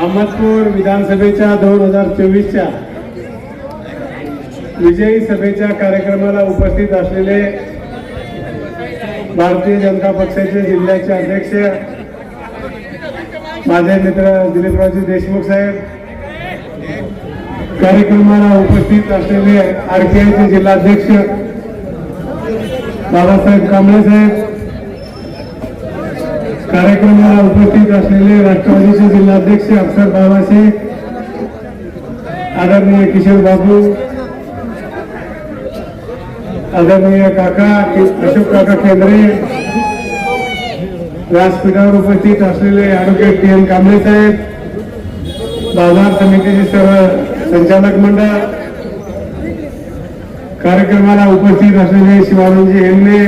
अहमदपूर विधानसभेच्या 2024च्या विजयी सभेच्या कार्यक्रमाला उपस्थित असलेले भारतीय जनता पक्षाचे जिल्ह्याचे अध्यक्ष माझे मित्र दिलीपरावजी देशमुख साहेब, कार्यक्रमाला उपस्थित असलेले आरपीआयचे जिल्हाध्यक्ष बाबासाहेब कांबळे साहेब, कार्यक्रमाला उपस्थित असलेले राष्ट्रवादीचे जिल्हाध्यक्ष अफसर बाबाशे, आदरणीय किशोर बाबू, आदरणीय काका अशोक काका केंद्रे, व्यासपीठावर उपस्थित असलेले ॲडव्होकेट टी.एन. कांबळे साहेब, बाजार समितीचे सर्व संचालक मंडळ, कार्यक्रमाला उपस्थित असलेले शिवानंदजी हेमने,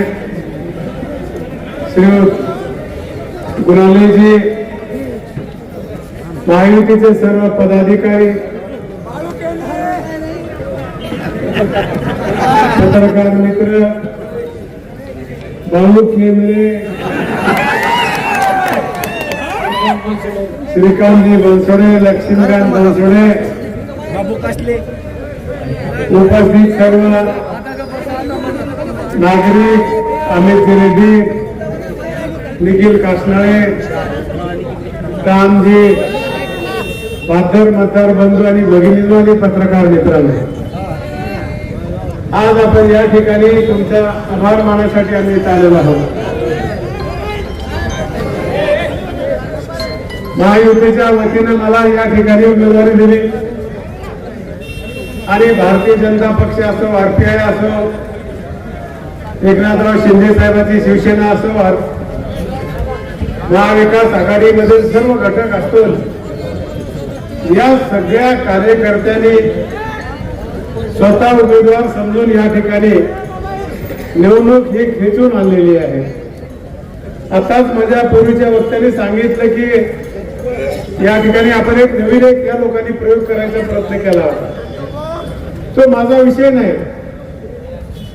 श्री गुणालेजी, महायुतीचे सर्व पदाधिकारी, पत्रकार मित्र, भाऊक नेमले, श्रीकांतजी बनसोडे, लक्ष्मीकांत बनसोडे, उपस्थित सर्व नागरिक, अमित रेड्डी, निखिल कासनाळे, रामजी, भादर मतदार बंधू आणि भगिनींनो आणि पत्रकार मित्रांनो, आज आपण या ठिकाणी तुमचा आभार मानण्यासाठी आम्ही इथे आलेलो आहोत. महायुतीच्या वतीनं मला या ठिकाणी उमेदवारी दिली आणि भारतीय जनता पक्ष असो, आरपीआय असो, एकनाथराव शिंदे साहेबांची शिवसेना असो, महाविकास आघाडीमध्ये सर्व घटक असतो, या सगळ्या कार्यकर्त्यांनी स्वतः उमेदवार समजून या ठिकाणी निवडणूक ही खेचून आणलेली आहे. आताच माझ्या पूर्वीच्या वक्त्यांनी सांगितलं की या ठिकाणी आपण एक नवीन या लोकांनी प्रयोग करायचा प्रयत्न केला होता. तो माझा विषय नाही,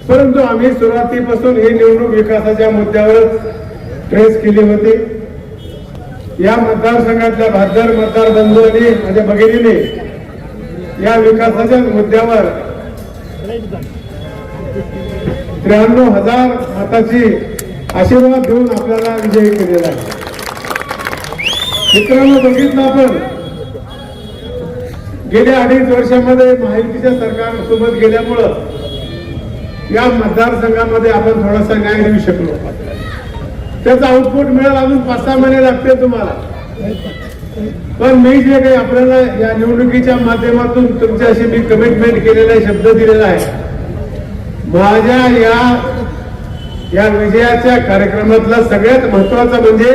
परंतु आम्ही सुरुवातीपासून ही निवडणूक विकासाच्या मुद्द्यावरच ट्रेस केली होती. या मतदारसंघातल्या भादर मतदार बंधू आणि माझ्या भगिनीने या विकासाच्या मुद्द्यावर 93,000 मताची आशीर्वाद देऊन आपल्याला विजयी केलेला आहे. मित्रांनो, बघितलं आपण गेल्या 2.5 वर्षामध्ये महायुतीच्या सरकारसोबत गेल्यामुळं या मतदारसंघामध्ये आपण थोडासा न्याय देऊ शकलो. त्याचा आउटपुट मिळेल अजून 5-6 महिने लागते तुम्हाला. पण मी जे काही आपल्याला या निवडणुकीच्या माध्यमातून तुमच्याशी मी कमिटमेंट केलेला शब्द दिलेला आहे, माझ्या या विजयाच्या कार्यक्रमातला सगळ्यात महत्वाचा म्हणजे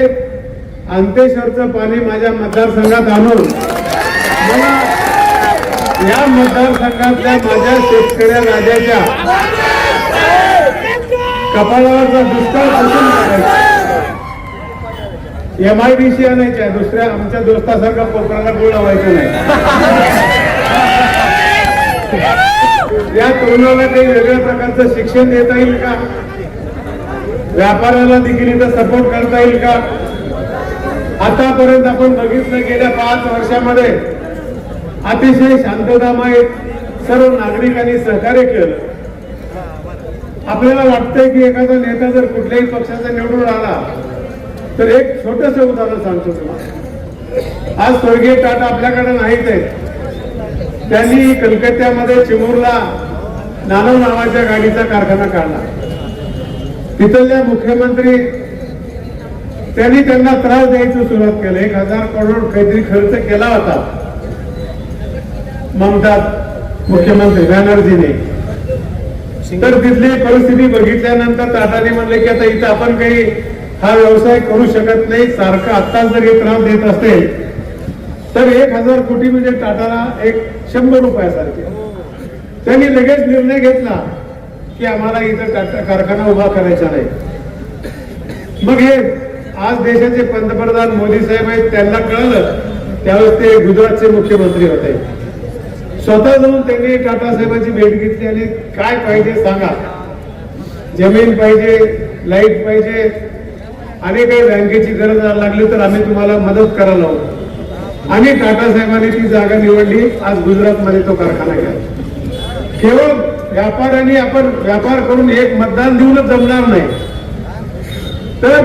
अंतेश्वरचं पाणी माझ्या मतदारसंघात आणून मला या मतदारसंघातल्या माझ्या शेतकऱ्या राजाच्या कपाळावरचा दुष्काळ पुसून काढायचा. MIDC आणायच्या, दुसऱ्या आमच्या दोस्तासारखा पोखराला गोळ लावायचं नाही. या तरुणाला काही वेगळ्या प्रकारचं शिक्षण देता येईल का? व्यापाराला देखील इथं सपोर्ट करता येईल का? आतापर्यंत आपण बघितलं गेल्या 5 वर्षामध्ये अतिशय शांततामय सर्व नागरिकांनी सहकार्य केलं. आपल्याला वाटतंय की एखादा नेता जर कुठल्याही पक्षाचा निवडून आला तर एक छोटस उदाहरण सांगतो तुम्हाला. आज स्वर्गीय टाटा आपल्याकडे नाहीत आहेत. त्यांनी कलकत्त्यामध्ये चिमूरला नानव नावाच्या गाडीचा कारखाना काढला. तिथल्या मुख्यमंत्री त्यांनी त्यांना त्रास द्यायची सुरुवात केली. 1,000 करोड काहीतरी खर्च केला होता ममता मुख्यमंत्री बॅनर्जीने. तर तिथली परिस्थिती बघितल्यानंतर टाटाने म्हणले की आता इथं आपण काही हा व्यवसाय करू शकत नाही. सारखं आत्ताच जर हे त्रास देत असेल तर 1,000 कोटी म्हणजे टाटाला एक 100 रुपयासारखे. त्यांनी लगेच निर्णय घेतला की आम्हाला इथं कारखाना उभा करायचा नाही. मग हे आज देशाचे पंतप्रधान मोदी साहेब आहेत, त्यांना कळलं. त्यावेळेस ते गुजरातचे मुख्यमंत्री होते. स्वतः जाऊन त्यांनी टाटा साहेबांची भेट घेतली आणि काय पाहिजे सांगा, जमीन पाहिजे, लाईट पाहिजे आणि काही बँकेची गरज लागली तर आम्ही तुम्हाला मदत करायला आहोत. आणि टाटा साहेबांनी ती जागा निवडली. आज गुजरातमध्ये तो कारखाना गेला. केवळ व्यापाऱ्यांनी आपण व्यापार करून एक मतदान देऊनच जमणार नाही, तर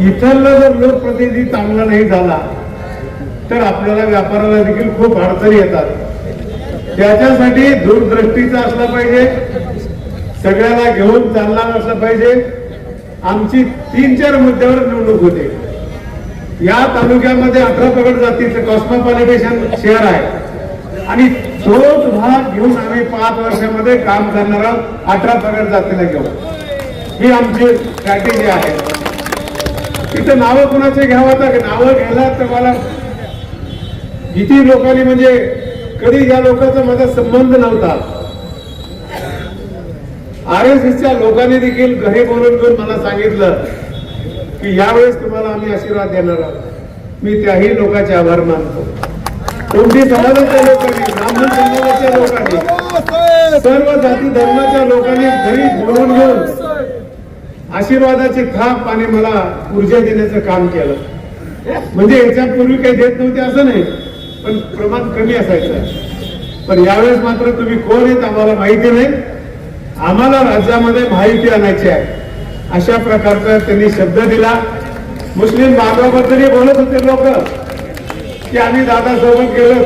इथला जर लोकप्रतिनिधी चांगला नाही झाला तर आपल्याला व्यापाराला देखील खूप अडचणी येतात. त्याच्यासाठी दूरदृष्टीचा असला पाहिजे, सगळ्याला घेऊन चालणार असलं पाहिजे. आमची 3-4 मुद्द्यावर निवडणूक होते. या तालुक्यामध्ये 18 पगड जातीचं कॉस्मोपॉलिटेशन शहर आहे आणि तोच भाग घेऊन आम्ही 5 वर्षामध्ये काम करणार आहोत. 18 पगड जातीला घेऊन ही आमची स्ट्रॅटेजी आहे. इथं नावं कुणाचे घ्यावं, तर नावं घ्यायला तर मला किती लोकांनी, म्हणजे कधी या लोकांचा माझा संबंध नव्हता. RSSच्या लोकांनी देखील घरी बोलून घेऊन मला सांगितलं की यावेळेस तुम्हाला आम्ही आशीर्वाद देणार आहोत. मी त्याही लोकांचे आभार मानतो. कोणती समाजाच्या लोकांनी, ब्राह्मण समाजाच्या लोकांनी, सर्व जाती धर्माच्या लोकांनी घरी बोलवून घेऊन आशीर्वादाची थाप आणि मला ऊर्जा देण्याचं काम केलं. म्हणजे याच्यापूर्वी काही देत नव्हते असं नाही, पण प्रमाण कमी असायचं. पण यावेळेस मात्र तुम्ही कोण आहेत आम्हाला माहिती नाही, आम्हाला राज्यामध्ये माहिती आणायची आहे, अशा प्रकारचा त्यांनी शब्द दिला. मुस्लिम बांधवाबद्दल बोलत होते लोक की आम्ही दादासोबत गेलो,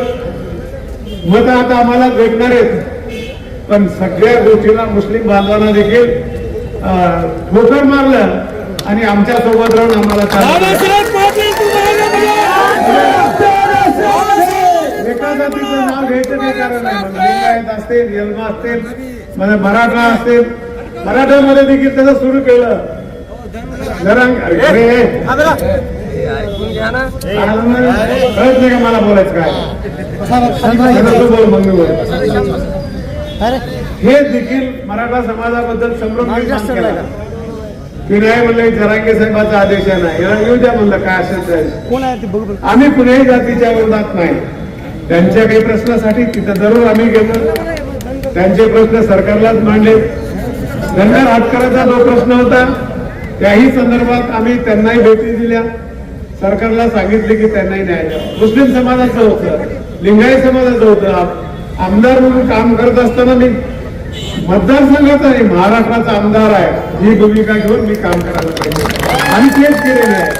मत आता आम्हाला भेटणार आहेत. पण सगळ्या गोष्टीला मुस्लिम बांधवांना देखील ठोकर मारलं आणि आमच्या सोबत राहून आम्हाला एका जातीचं नाव घ्यायचं नाही कारण नाही. लिंगायत असतील, यल्मा असतील, मराठा असतील, मराठ्यामध्ये देखील त्याचं सुरू केलं. कळत नाही का मला बोलायचं काय, बोल मग मी बोल. हे देखील मराठा समाजाबद्दल संभ्रम केला की नाही, म्हणलं जरांगे साहेबाचा आदेश आहे, नाही येऊ द्या म्हणलं, काय असेल. आम्ही कुठल्याही जातीच्या विरोधात नाही. त्यांच्या काही प्रश्नासाठी तिथं जरूर आम्ही गेलो, त्यांचे प्रश्न सरकारलाच मांडले. धनगर हातकराचा जो प्रश्न होता त्याही संदर्भात आम्ही त्यांनाही भेटी दिल्या, सरकारला सांगितले की त्यांनाही न्याय द्या. मुस्लिम समाजाचं होतं, लिंगायत समाजाचं होतं. आमदार म्हणून काम करत असताना मी मतदारसंघाचा आणि महाराष्ट्राचा आमदार आहे, ही भूमिका घेऊन मी काम करायला पाहिजे आणि तेच केलेले आहे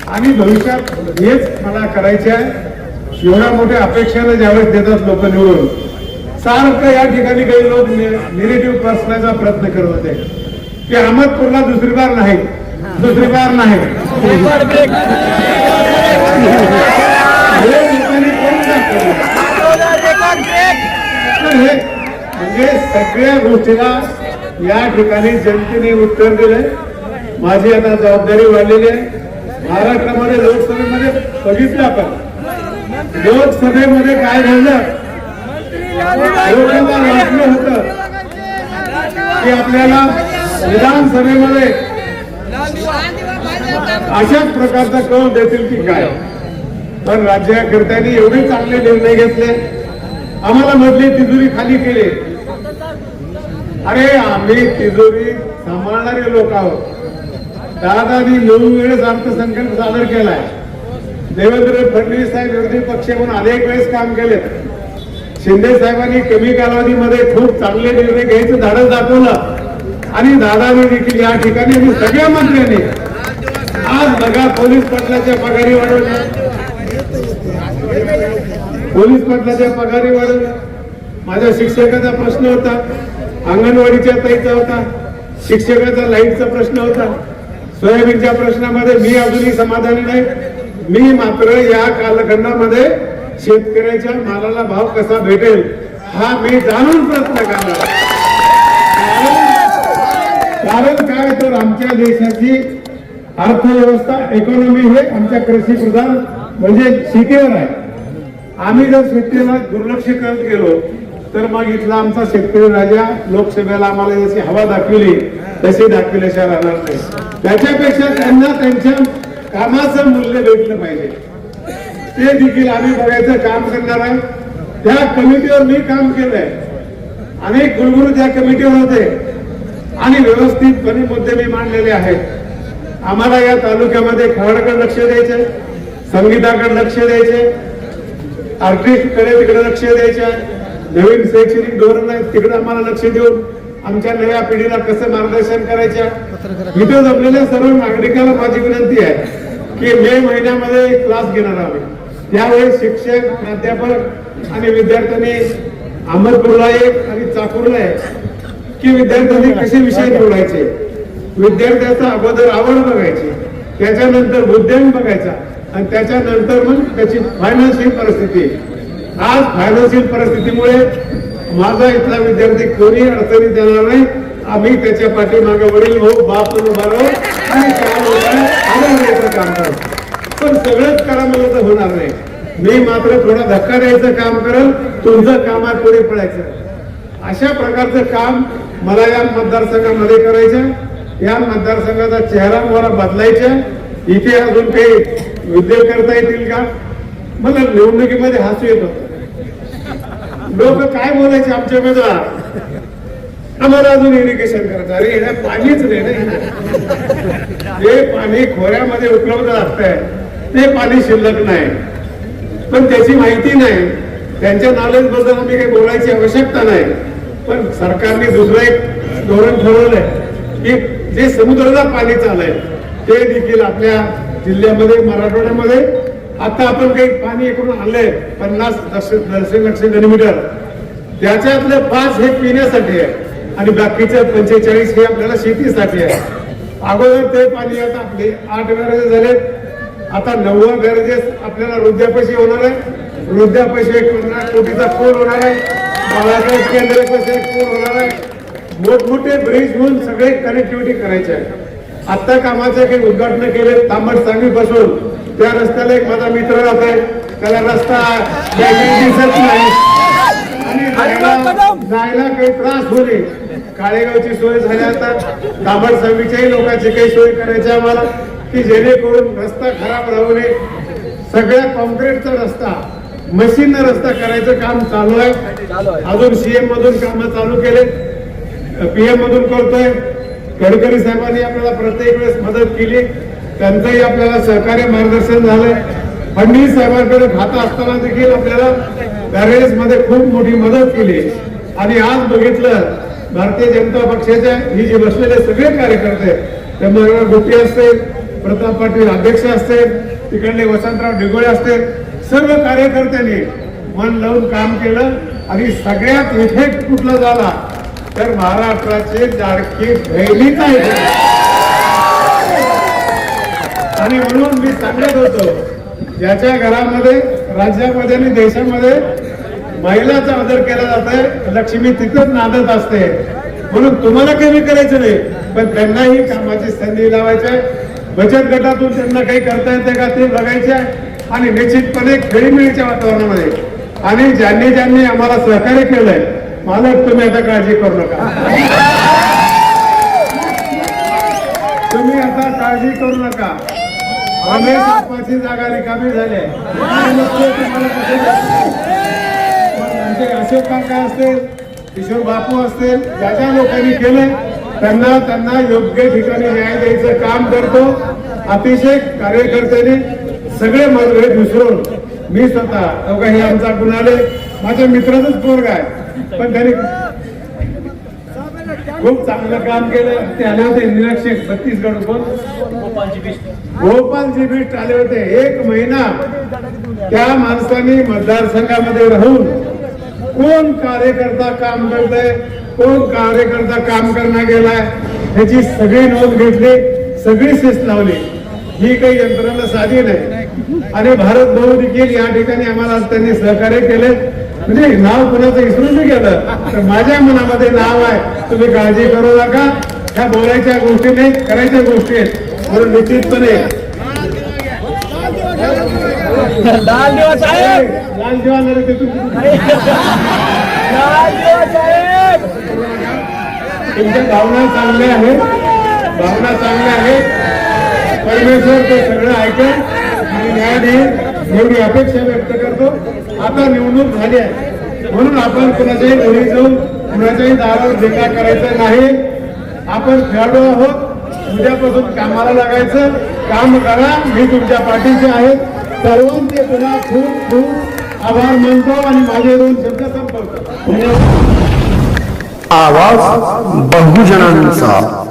आणि भविष्यात हेच मला करायचे आहे. एवढ्या मोठ्या अपेक्षेला ज्यावेळेस देतात लोक निवडून, सारखं या ठिकाणी काही लोक निगेटिव्ह पसरण्याचा प्रयत्न करत होते की अहमदपूरला दुसरी बार नाही, दुसरी बार नाही. म्हणजे सगळ्या गोष्टीला या ठिकाणी जनतेने उत्तर दिले. माझी आता जबाबदारी वाढलेली आहे. महाराष्ट्रामध्ये लोकसभेमध्ये बघितलं आपण, लोकसभेमध्ये काय झालं, लोकांना वाटलं होतं की आपल्याला विधानसभेमध्ये अशाच प्रकारचा कौल देतील की काय. पण राज्यकर्त्यांनी एवढे चांगले निर्णय घेतले, आम्हाला मधली तिजोरी खाली केली. अरे आम्ही तिजोरी सांभाळणारे लोक आहोत. दादानी 9 वेळेस अर्थसंकल्प सादर केलाय. देवेंद्र फडणवीस साहेब विरोधी पक्ष म्हणून अनेक वेळेस काम केले. शिंदे साहेबांनी कमी कालावधीमध्ये खूप चांगले निर्णय घ्यायचं धाडस दाखवलं आणि दादानी देखील या ठिकाणी आणि सगळ्या मंत्र्यांनी आज बघा पोलीस पाटलाच्या पगारी वाढवल्या, पोलीस पाटलाच्या पगारी वाढवल्या. माझ्या शिक्षकाचा प्रश्न होता, अंगणवाडीच्या ताईचा होता, शिक्षकाचा लाईटचा प्रश्न होता, सोयाबीनच्या प्रश्नामध्ये मी अजूनही समाधानी नाही. मी मात्र या कालखंडामध्ये शेतकऱ्याच्या मालाला भाव कसा भेटेल हा मी जाणून प्रयत्न करणार. कारण काय तर आमच्या देशाची अर्थव्यवस्था, इकॉनॉमी हे आमच्या कृषी प्रधान म्हणजे शेतीवर आहे. आम्ही जर शेतीला दुर्लक्ष करत गेलो तर मग इथला आमचा शेतकरी राजा लोकसभेला आम्हाला जशी हवा दाखवली तशी दाखविल्याशिवाय राहणार नाही. त्याच्यापेक्षा त्यांना त्यांच्या कामाचं मूल्य भेटलं पाहिजे, ते देखील आम्ही बघायचं काम करणार आहे. त्या कमिटीवर मी काम केलंय, अनेक गुरुगुरु त्या कमिटीवर होते आणि व्यवस्थितपणे मुद्दे मी मांडलेले आहेत. आम्हाला या तालुक्यामध्ये खराडकडे लक्ष द्यायचंय, संगीताकडे लक्ष द्यायचे, आर्टिस्टकडे तिकडे लक्ष द्यायचे, नवीन शैक्षणिक धोरण आहे तिकडे आम्हाला लक्ष देऊन आमच्या नव्या पिढीला कसं मार्गदर्शन करायचं. इथे जमलेल्या सर्व नागरिकांना माझी विनंती आहे की मे महिन्यामध्ये एक क्लास घेणार आहोत. त्यावेळेस शिक्षक, प्राध्यापक आणि विद्यार्थ्यांनी अहमदपूरला एक आणि चाकूरला एक की विद्यार्थ्यांनी कसे विषय निवडायचे, विद्यार्थ्याचा अगोदर आवड बघायची, त्याच्यानंतर बुद्ध्यांक बघायचा आणि त्याच्यानंतर मग त्याची फायनान्शियल परिस्थिती. आज फायनान्शियल परिस्थितीमुळे माझा इथला विद्यार्थी कोणी अडचणीत देणार नाही. आम्ही त्याच्या पाठीमागे वडील भाऊ बाप उभा राहू आणि आनंद काम करू. पण सगळंच करा मला तर होणार नाही. मी मात्र थोडा धक्का द्यायचं काम करेल, तुमचं कामात पुढे पडायचं. अशा प्रकारचं काम मला या मतदारसंघामध्ये करायचं. या मतदारसंघाचा चेहरा मला बदलायचा. इथे अजून काही उद्योग करता येतील का? मला निवडणुकीमध्ये हसू येत होतं. लोक काय बोलायचे आमच्या उमेदवार, आम्हाला अजून इरिगेशन करायचं. अरे हे पाणीच नाही ना, हे पाणी खोऱ्यामध्ये उपलब्ध असतंय, ते पाणी शिल्लक नाही, पण त्याची माहिती नाही. त्यांच्या नॉलेज बद्दल आम्ही काही बोलायची आवश्यकता नाही. पण सरकारने दुसरं एक धोरण ठरवलंय की जे समुद्राला पाणी चाललंय ते देखील आपल्या जिल्ह्यामध्ये मराठवाड्यामध्ये आता आपण काही पाणी इकडून आणलंय 50 दशलक्ष घनमीटर, त्याच्यातलं 5 हे पिण्यासाठी आहे आणि बाकीचे 45 हे आपल्याला शेतीसाठी आहे. अगोदर ते पाणी आता आपले 8 गरजे झाले, आता 9व्या गरजेस आपल्याला वृद्धापैसे होणार आहे. वृद्धापैसे 15 कोटीचा पूल होणार आहे. बाळासाहेब केंद्र पैसे पूल होणार आहे. मोठमोठे ब्रिज होऊन सगळे कनेक्टिव्हिटी करायचे आहे. आता कामाचे काही उद्घाटन केले तांबट सांगवी पासून त्या रस्त्याला एक माझा मित्र राहतोय, त्याला रस्ता दिसत नाही आणि जायला काही त्रास होणे. काळेगावची सोय झाली, आता तांबट सांगवीच्याही लोकांची काही सोय करायची आम्हाला की जेणेकरून रस्ता खराब राहू नये. सगळ्या कॉन्क्रीटचा रस्ता मशीन रस्ता करायचं काम चालू आहे. अजून सीएम मधून काम चालू केले, पीएम मधून करतोय. गडकरी साहेबांनी आपल्याला प्रत्येक वेळेस मदत केली, त्यांचंही आपल्याला सहकार्य मार्गदर्शन झालंय. फडणवीस साहेबांकडे खातं असताना देखील आपल्याला बॅरेज मध्ये खूप मोठी मदत केली. आणि आज बघितलं भारतीय जनता पक्षाच्या ही जे बसलेले सगळे कार्यकर्ते, त्यामुळे गोटी असतील, प्रताप पाटील अध्यक्ष असतील, तिकडले वसंतराव ढिगोळे असतील, सर्व कार्यकर्त्यांनी मन लावून काम केलं. आणि सगळ्यात इफेक्ट कुठला झाला तर महाराष्ट्राचे लाडकी बहिणीचा इफेक्ट. आणि म्हणून मी सांगत होतो, ज्याच्या घरामध्ये राज्यामध्ये आणि देशामध्ये महिलाचा आदर केला जातोय, लक्ष्मी तिथंच नांदत असते. म्हणून तुम्हाला कमी करायचं नाही, पण त्यांनाही कामाची संधी लावायची. बचत गटातून त्यांना काही करता येते का ते बघायचे आणि निश्चितपणे खेळीमेळीच्या वातावरणामध्ये. आणि ज्यांनी आम्हाला सहकार्य केलंय, मालक तुम्ही आता काळजी करू नका, तुम्ही आता काळजी करू नका. रमेश आप्पाची जागा रिकामी झाली. अशोक काका असतील, किशोर बापू असतील, ज्या लोकांनी केले त्यांना योग्य ठिकाणी न्याय द्यायचं काम करतो. अतिशय कार्यकर्त्यांनी सगळे मतभेद विसरून मी स्वतः हे आमचा गुन्हाले माझ्या मित्राचंच पोरगा आहे, पण त्यांनी खूप चांगलं काम केलं. ते आले होते निरीक्षक छत्तीसगड गोपालजी बिष्ट आले होते. 1 महिना त्या माणसाने मतदारसंघामध्ये राहून कोण कार्यकर्ता काम करतोय, कोण कार्यकर्ता काम करण्यात गेलाय ह्याची सगळी नोंद घेतली, सगळी शिस्त लावली. ही काही यंत्रणा साधी नाही. आणि भारत भाऊ देखील या ठिकाणी आम्हाला त्यांनी सहकार्य केले. म्हणजे नाव कुणाचं विसरून गेलं तर माझ्या मनामध्ये नाव आहे. तुम्ही काळजी करू नका, ह्या बोलायच्या गोष्टी नाही, करायच्या गोष्टी आहेत. म्हणून निश्चितपणे लाल दिवा साहेब, लाल दिवा तुमच्या भावना चांगल्या आहेत, भावना चांगल्या आहेत. परमेश्वर ते सगळं ऐकेल आणि न्याय देईल एवढी अपेक्षा व्यक्त करतो. आता निवडणूक झाली आहे म्हणून आपण कुणाच्याही घरी जाऊन कुणाच्याही दारावर धिंगा करायचा नाही. आपण खेळाडू आहोत, उद्यापासून कामाला लागायचं, काम करा. मी तुमच्या पाठीचे आहे. सर्वांचे पुन्हा खूप खूप आभार मानतो आणि माझे दोन शब्द संपवतो. धन्यवाद. आवाज बहुजनांचा.